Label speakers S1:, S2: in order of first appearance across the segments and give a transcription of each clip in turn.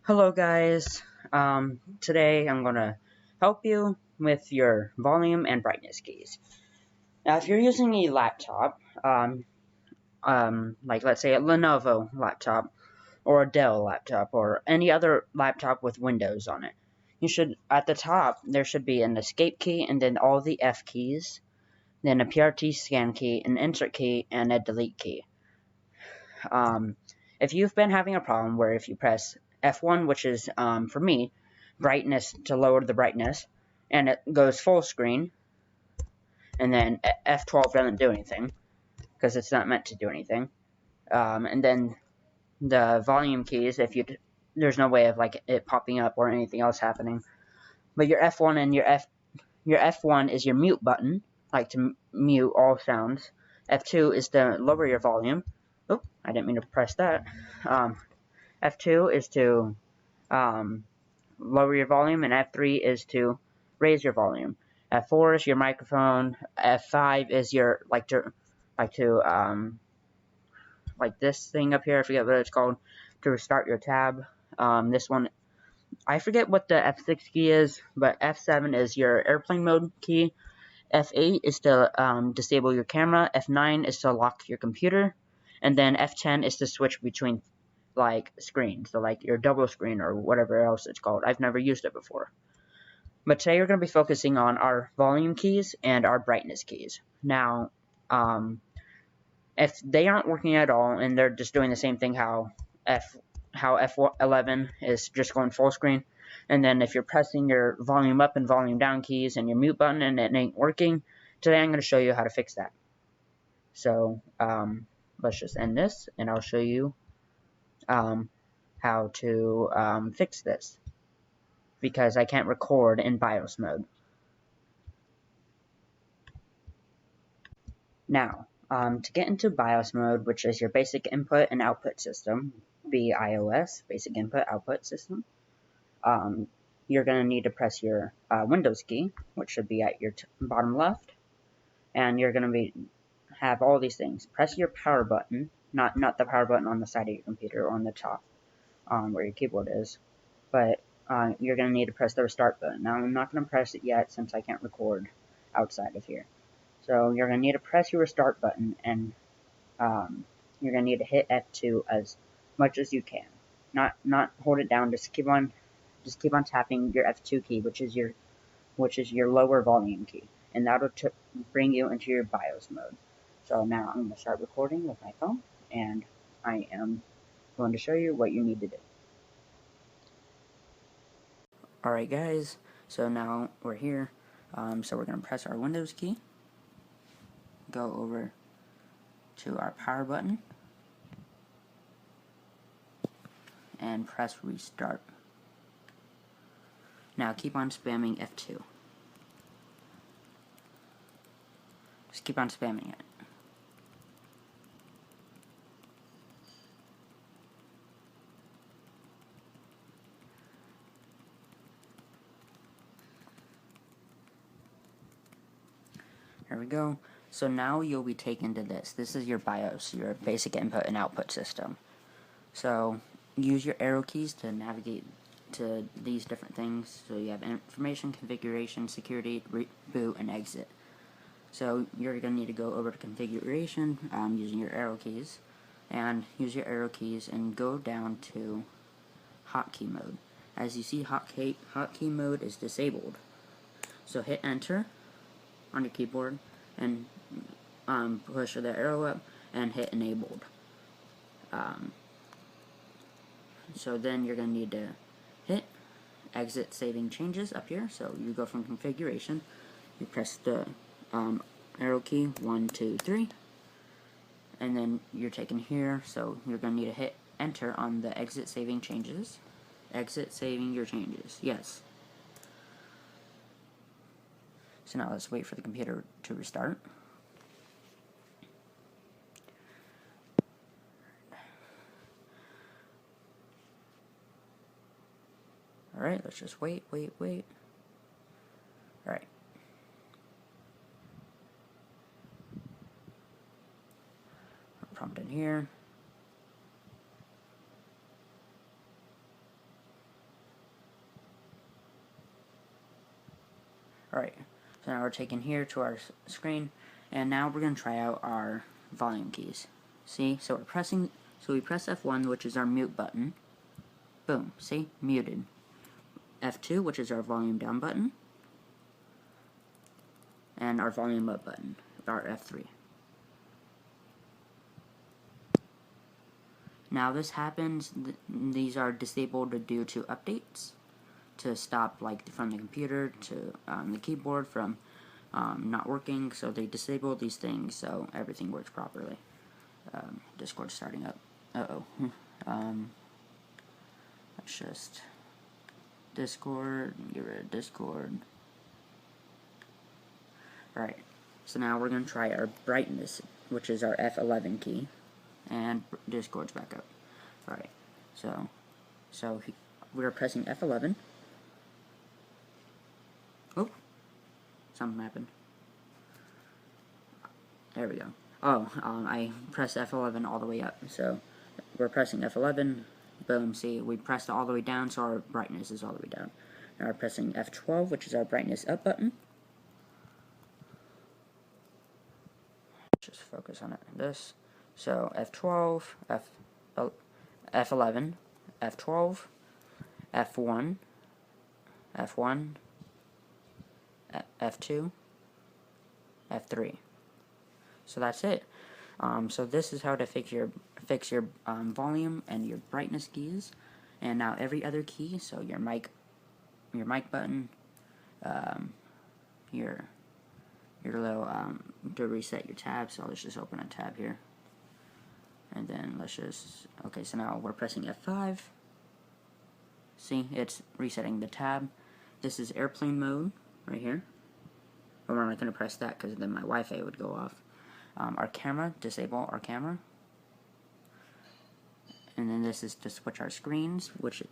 S1: Hello guys, today I'm gonna help you with your volume and brightness keys. Now if you're using a laptop, like let's say a Lenovo laptop, or a Dell laptop, or any other laptop with Windows on it, at the top, there should be an escape key and then all the F keys, then a PRT scan key, an insert key, and a delete key. If you've been having a problem where if you press F1, which is, for me, brightness to lower the brightness, and it goes full screen, and then F12 doesn't do anything, because it's not meant to do anything, and then the volume keys, there's no way of like it popping up or anything else happening, but your F1 and your F1 is your mute button, like to mute all sounds. F2 is to lower your volume. Oh, I didn't mean to press that. F2 is to lower your volume, and F3 is to raise your volume. F4 is your microphone. F5 is your like this thing up here. I forget what it's called, to restart your tab. This one, I forget what the F6 key is, but F7 is your airplane mode key. F8 is to disable your camera. F9 is to lock your computer, and then F10 is to switch between like screens, so like your double screen or whatever else it's called. I've never used it before. But today we're going to be focusing on our volume keys and our brightness keys. Now, if they aren't working at all and they're just doing the same thing, how F11 is just going full screen, and then if you're pressing your volume up and volume down keys and your mute button and it ain't working, today I'm going to show you how to fix that. So let's just end this and I'll show you how to fix this, because I can't record in BIOS mode. Now, to get into BIOS mode, which is your basic input and output system, BIOS, basic input output system, you're going to need to press your Windows key, which should be at your bottom left, and you're going to have all these things. Press your power button, not the power button on the side of your computer or on the top where your keyboard is, but you're going to need to press the restart button. Now, I'm not going to press it yet since I can't record outside of here. So you're going to need to press your restart button, and you're going to need to hit F2 as much as you can. Not hold it down. Just keep on tapping your F2 key, which is your lower volume key, and that'll bring you into your BIOS mode. So now I'm going to start recording with my phone, and I am going to show you what you need to do. Alright guys, so now we're here. So we're going to press our Windows key, go over to our power button, and press restart. Now keep on spamming F2. Just keep on spamming it. Here we go. So now you'll be taken to this. This is your BIOS, your basic input and output system. So use your arrow keys to navigate to these different things. So you have information, configuration, security, boot, and exit. So you're going to need to go over to configuration using your arrow keys, and use your arrow keys and go down to hotkey mode. As you see, hotkey mode is disabled. So hit enter on your keyboard and push the arrow up and hit enabled. So then you're going to need to hit exit saving changes up here. So you go from configuration, you press the arrow key 1, 2, 3, and then you're taken here. So you're going to need to hit enter on the exit saving changes. Exit saving your changes, yes. So now let's wait for the computer to restart. Alright, let's just wait. Alright. Prompt in here. Alright, so now we're taken here to our screen, and now we're going to try out our volume keys. See, so we press F1, which is our mute button. Boom, see, muted. F2, which is our volume down button. And our volume up button, our F3. Now this happens, these are disabled due to updates, to stop like from the computer to the keyboard from not working, so they disable these things so everything works properly. Discord starting up. Let's just Discord, get rid of Discord. Alright, so now we're going to try our brightness, which is our F11 key, and Discord's back up. Alright, so we're pressing F11. Oh, something happened. There we go. Oh, I pressed F11 all the way up, so we're pressing F11. Boom, see, we pressed it all the way down, so our brightness is all the way down. Now we're pressing F12, which is our brightness up button. Just focus on it. This. So F12, F11, F12, F1, F1, F2, F3. So that's it. So this is how to fix your volume and your brightness keys. And now every other key, so your mic button, your little to reset your tab. So let's just open a tab here, and then let's just, okay, so now we're pressing F5. See, it's resetting the tab. This is airplane mode right here, but we're not going to press that because then my Wi-Fi would go off. Our camera, disable our camera, and then this is to switch our screens, which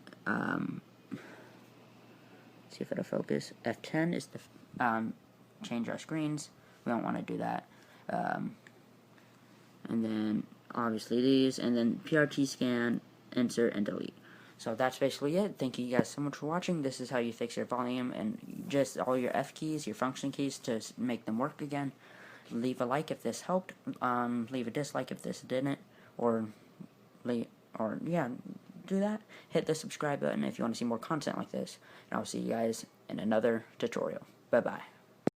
S1: see if it'll focus. F10 is to change our screens. We don't want to do that. And then obviously these, and then PRT scan, insert, and delete. So that's basically it. Thank you guys so much for watching. This is how you fix your volume and just all your F keys, your function keys, to make them work again. Leave a like if this helped. Leave a dislike if this didn't, yeah, do that. Hit the subscribe button if you want to see more content like this. And I'll see you guys in another tutorial. Bye bye.